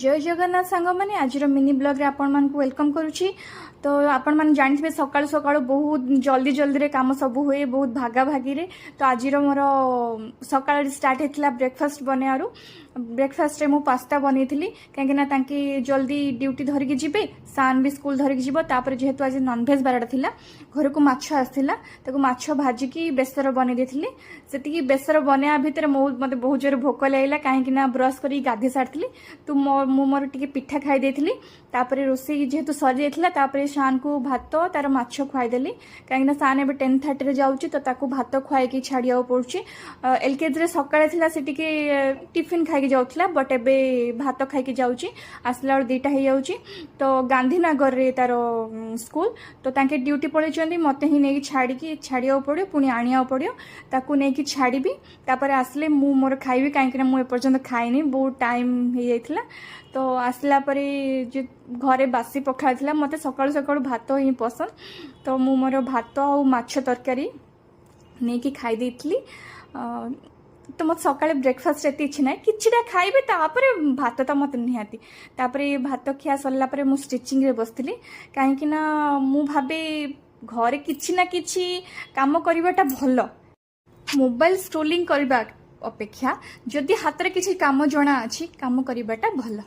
जय जगन्नाथ सांग मैंने आज मिनी ब्लॉग रे आपण मान वेलकम करुच्ची। तो आपण मैंने जानते सकाळु सकाळु बहुत जल्दी जल्दी रे काम सब हुए, बहुत भागा भागी रे। तो आज मोर सकाळ स्टार्ट होता ब्रेकफास्ट बनैयारू। ब्रेकफास्ट रे मु पास्ता बनई थी कहीं जल्दी ड्यूटी धरिकी जीवे, सान भी स्कूल धरिकी जीव। तापर जेहेतु आज नॉनवेज बारटा थिला, घर को माछ आसला, ताको माछ भाजिकी बेसर बनई देथिली। सेतिकी बेसर बनैया भितर मते बहुत जोर भोक लागला कहीं ब्रश करी गाधी सारथिली। तो मु मोर टिके पिठा खाई देथिली। तापर रोसई जेहेतु सरी जाइथिला, तापर शान को भात तार माछ खुआईदेली कहीं शान ए 10:30 रे जाउची। तो ताको भात खुआई छाड़िया पड़ुची। एलकेजी रे सकाळे थिला से टिके टिफिन खाई जाउथिला, बट एबे भात खाई जाउची। आसला 2टा हो जाउची। तो गांधीनगर रे तार स्कूल, तो तांके ड्यूटी पड़े चंदी, मते ही नेकी छाड़िया पड़ियो, पुणी आनिया पड़ियो। ताकू नेकी छाड़ीबी, तापर आसले मु मोर खाइबी कहीं मु एपर्यंत खाइनी, बहुत टाइम हो जाइथिला। तो आसला परे जे घरे बासी पखाळ थिला, मते सकाळु सकाळु भात ही पसंद। तो मु मोर भात और माछ तरकारी नेकी खाई देइथली। तो मत सकाळे ब्रेकफास्ट एते इच्छा ना किछिटा खाइबे, तापरे भात तो मत निहाती। तापरे भात खिया सरला परे मु स्टिचिंग रे बसथिली, काहे ना मु भाबे घरे किछि ना किछि काम करिबाटा भलो। मोबाइल स्क्रोलिंग करबा अपेक्षा जदि हाथ रे किछि काम जणा अछि, काम करिबाटा भलो।